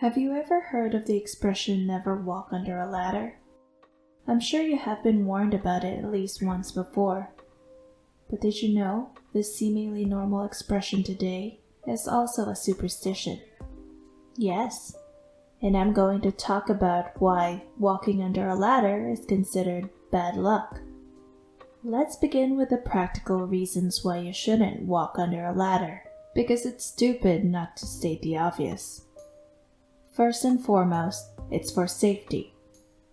Have you ever heard of the expression never walk under a ladder? I'm sure you have been warned about it at least once before. But did you know this seemingly normal expression today is also a superstition? Yes, and I'm going to talk about why walking under a ladder is considered bad luck. Let's begin with the practical reasons why you shouldn't walk under a ladder, because it's stupid not to state the obvious. First and foremost, it's for safety.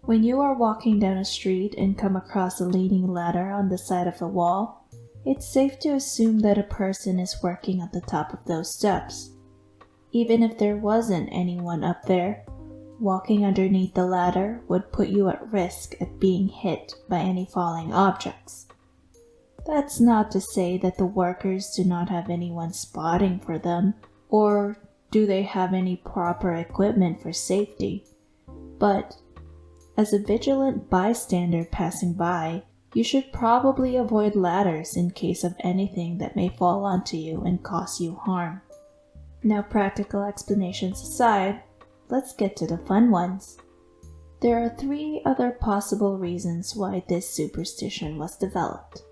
When you are walking down a street and come across a leaning ladder on the side of the wall, it's safe to assume that a person is working at the top of those steps. Even if there wasn't anyone up there, walking underneath the ladder would put you at risk of being hit by any falling objects. That's not to say that the workers do not have anyone spotting for them, or do they have any proper equipment for safety. But as a vigilant bystander passing by, you should probably avoid ladders in case of anything that may fall onto you and cause you harm. Now, practical explanations aside, let's get to the fun ones. There are 3 other possible reasons why this superstition was developed.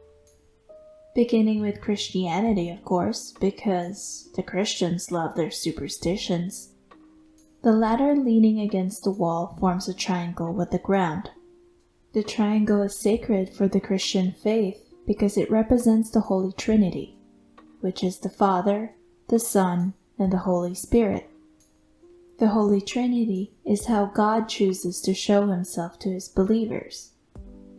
Beginning with Christianity, of course, because the Christians love their superstitions. The ladder leaning against the wall forms a triangle with the ground. The triangle is sacred for the Christian faith because it represents the Holy Trinity, which is the Father, the Son, and the Holy Spirit. The Holy Trinity is how God chooses to show himself to his believers.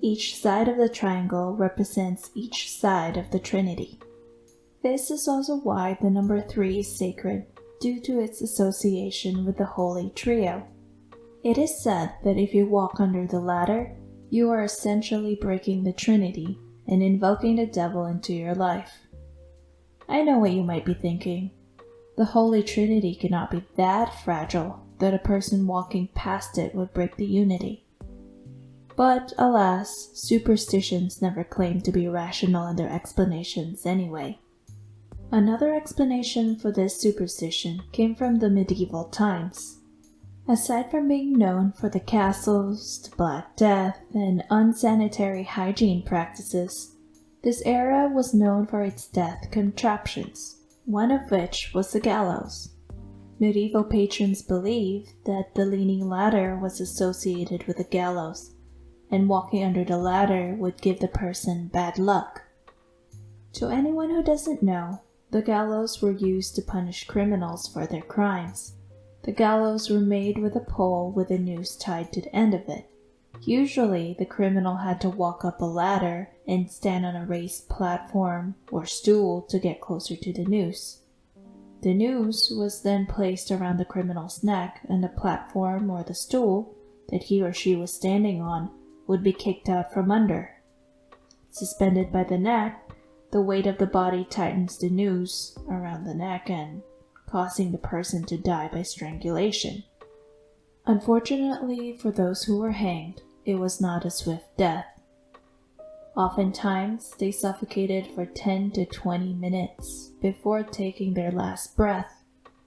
Each side of the triangle represents each side of the Trinity. This is also why the number 3 is sacred, due to its association with the Holy Trio. It is said that if you walk under the ladder, you are essentially breaking the Trinity and invoking the devil into your life. I know what you might be thinking. The Holy Trinity cannot be that fragile that a person walking past it would break the unity. But alas, superstitions never claim to be rational in their explanations anyway. Another explanation for this superstition came from the medieval times. Aside from being known for the castles, the Black Death, and unsanitary hygiene practices, this era was known for its death contraptions, one of which was the gallows. Medieval patrons believed that the leaning ladder was associated with the gallows, and walking under the ladder would give the person bad luck. To anyone who doesn't know, the gallows were used to punish criminals for their crimes. The gallows were made with a pole with a noose tied to the end of it. Usually, the criminal had to walk up a ladder and stand on a raised platform or stool to get closer to the noose. The noose was then placed around the criminal's neck, and the platform or the stool that he or she was standing on would be kicked out from under. Suspended by the neck, the weight of the body tightens the noose around the neck and causing the person to die by strangulation. Unfortunately for those who were hanged, it was not a swift death. Oftentimes, they suffocated for 10 to 20 minutes before taking their last breath.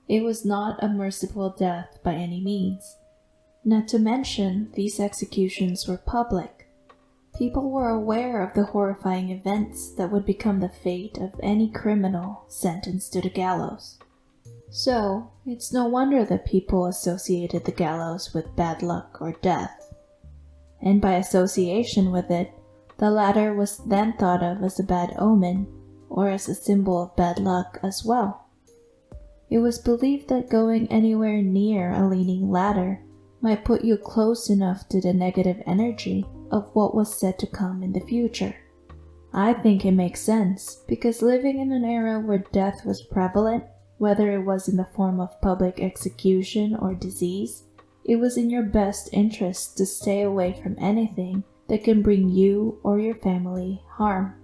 It was not a merciful death by any means. Not to mention, these executions were public. People were aware of the horrifying events that would become the fate of any criminal sentenced to the gallows. So, it's no wonder that people associated the gallows with bad luck or death. And by association with it, the ladder was then thought of as a bad omen, or as a symbol of bad luck as well. It was believed that going anywhere near a leaning ladder might put you close enough to the negative energy of what was said to come in the future. I think it makes sense, because living in an era where death was prevalent, whether it was in the form of public execution or disease, it was in your best interest to stay away from anything that can bring you or your family harm.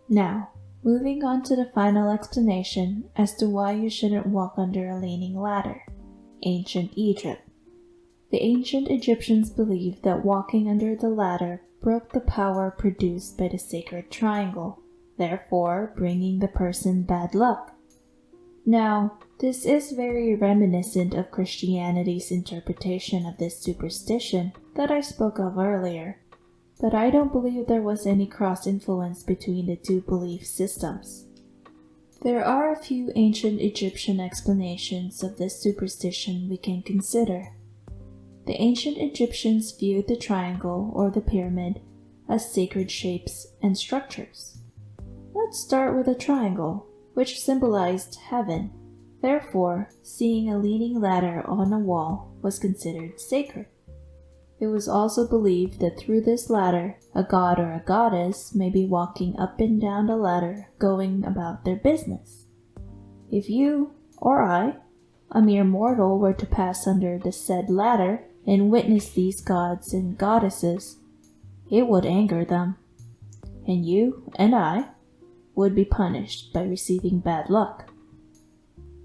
Now, moving on to the final explanation as to why you shouldn't walk under a leaning ladder. Ancient Egypt. The ancient Egyptians believed that walking under the ladder broke the power produced by the sacred triangle, therefore bringing the person bad luck. Now, This is very reminiscent of Christianity's interpretation of this superstition that I spoke of earlier, but I don't believe there was any cross-influence between the two belief systems. There are a few ancient Egyptian explanations of this superstition we can consider. The ancient Egyptians viewed the triangle or the pyramid as sacred shapes and structures. Let's start with a triangle, which symbolized heaven. Therefore, seeing a leaning ladder on a wall was considered sacred. It was also believed that through this ladder, a god or a goddess may be walking up and down the ladder going about their business. If you, or I, a mere mortal, were to pass under the said ladder and witness these gods and goddesses, it would anger them, and you and I would be punished by receiving bad luck.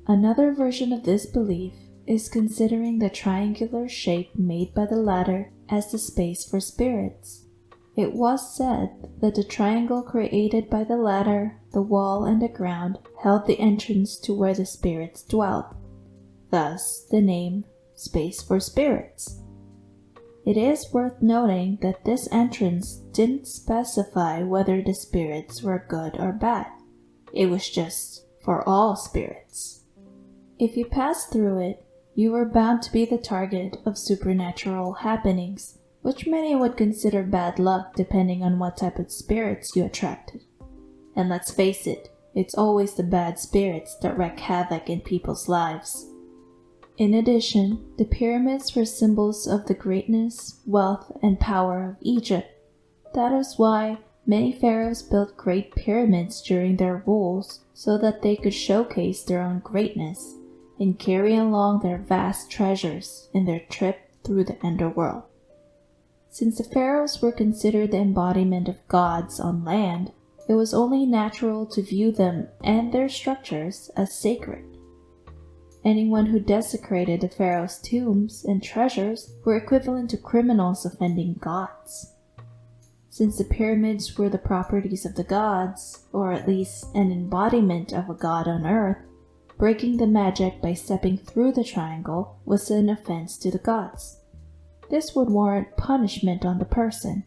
Another version of this belief is considering the triangular shape made by the ladder as the space for spirits. It was said that the triangle created by the ladder, the wall, and the ground held the entrance to where the spirits dwelled. Thus, the name Space for Spirits. It is worth noting that this entrance didn't specify whether the spirits were good or bad. It was just for all spirits. If you passed through it, you were bound to be the target of supernatural happenings, which many would consider bad luck depending on what type of spirits you attracted. And let's face it, it's always the bad spirits that wreak havoc in people's lives. In addition, the pyramids were symbols of the greatness, wealth, and power of Egypt. That is why many pharaohs built great pyramids during their rules so that they could showcase their own greatness and carry along their vast treasures in their trip through the underworld. Since the pharaohs were considered the embodiment of gods on land, it was only natural to view them and their structures as sacred. Anyone who desecrated the pharaoh's tombs and treasures were equivalent to criminals offending gods. Since the pyramids were the properties of the gods, or at least an embodiment of a god on earth, breaking the magic by stepping through the triangle was an offense to the gods. This would warrant punishment on the person.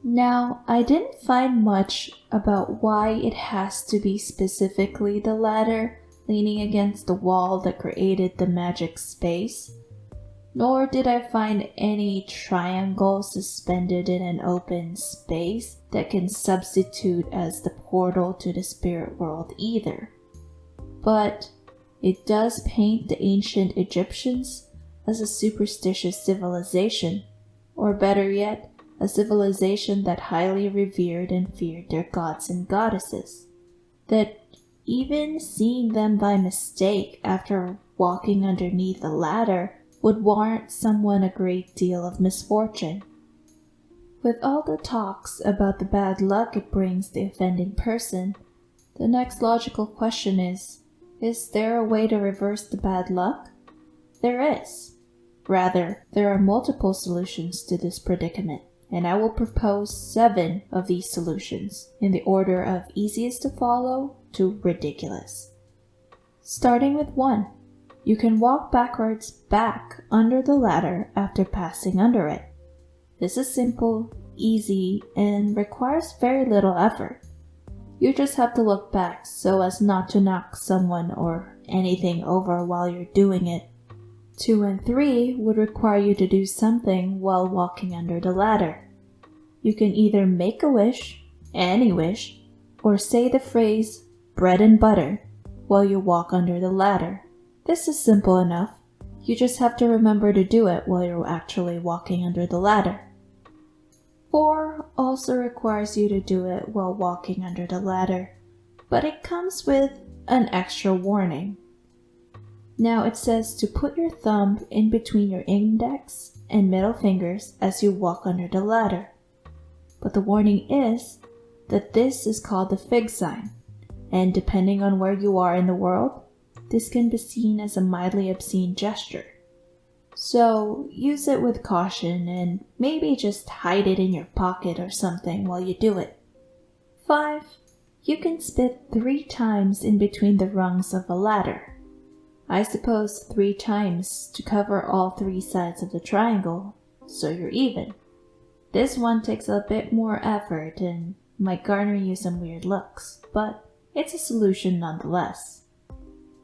Now, I didn't find much about why it has to be specifically the ladder leaning against the wall that created the magic space, nor did I find any triangle suspended in an open space that can substitute as the portal to the spirit world either. But it does paint the ancient Egyptians as a superstitious civilization, or better yet, a civilization that highly revered and feared their gods and goddesses, that even seeing them by mistake after walking underneath a ladder would warrant someone a great deal of misfortune. With all the talks about the bad luck it brings the offending person, the next logical question is there a way to reverse the bad luck? There is. Rather, there are multiple solutions to this predicament, and I will propose 7 of these solutions in the order of easiest to follow to ridiculous. Starting with 1, you can walk backwards back under the ladder after passing under it. This is simple, easy, and requires very little effort. You just have to look back so as not to knock someone or anything over while you're doing it. 2 and 3 would require you to do something while walking under the ladder. You can either make a wish, any wish, or say the phrase bread and butter while you walk under the ladder. This is simple enough. You just have to remember to do it while you're actually walking under the ladder. 4 also requires you to do it while walking under the ladder, but it comes with an extra warning. Now it says to put your thumb in between your index and middle fingers as you walk under the ladder. But the warning is that this is called the fig sign, and depending on where you are in the world, this can be seen as a mildly obscene gesture. So use it with caution and maybe just hide it in your pocket or something while you do it. 5. You can spit 3 times in between the rungs of a ladder. I suppose 3 times to cover all 3 sides of the triangle, so you're even. This one takes a bit more effort and might garner you some weird looks, but it's a solution nonetheless.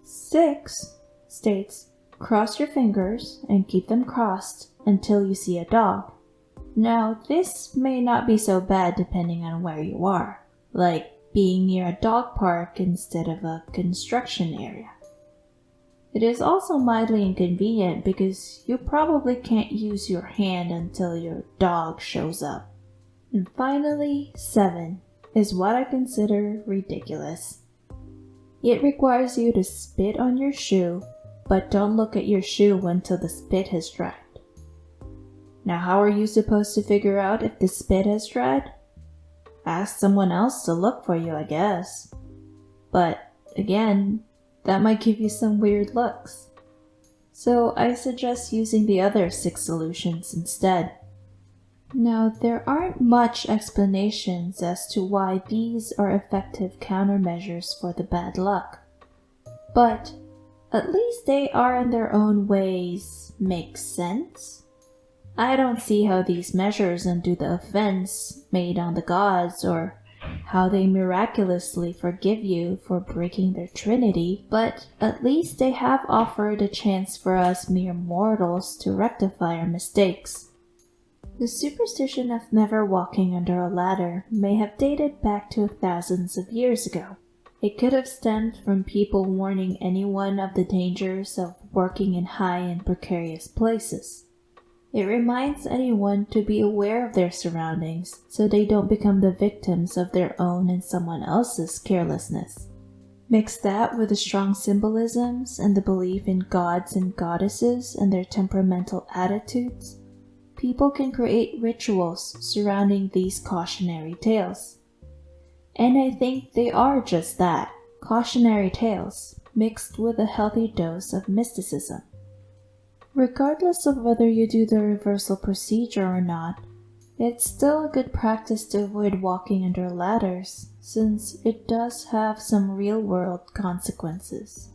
6 states, cross your fingers and keep them crossed until you see a dog. Now, this may not be so bad depending on where you are, like being near a dog park instead of a construction area. It is also mildly inconvenient because you probably can't use your hand until your dog shows up. And finally, 7 is what I consider ridiculous. It requires you to spit on your shoe, but don't look at your shoe until the spit has dried. Now, how are you supposed to figure out if the spit has dried? Ask someone else to look for you, I guess. But again, that might give you some weird looks. So I suggest using the other 6 solutions instead. Now, there aren't much explanations as to why these are effective countermeasures for the bad luck. But at least they are in their own ways make sense. I don't see how these measures undo the offense made on the gods or how they miraculously forgive you for breaking their trinity, but at least they have offered a chance for us mere mortals to rectify our mistakes. The superstition of never walking under a ladder may have dated back to thousands of years ago. It could have stemmed from people warning anyone of the dangers of working in high and precarious places. It reminds anyone to be aware of their surroundings so they don't become the victims of their own and someone else's carelessness. Mix that with the strong symbolisms and the belief in gods and goddesses and their temperamental attitudes, people can create rituals surrounding these cautionary tales. And I think they are just that, cautionary tales, mixed with a healthy dose of mysticism. Regardless of whether you do the reversal procedure or not, it's still a good practice to avoid walking under ladders, since it does have some real-world consequences.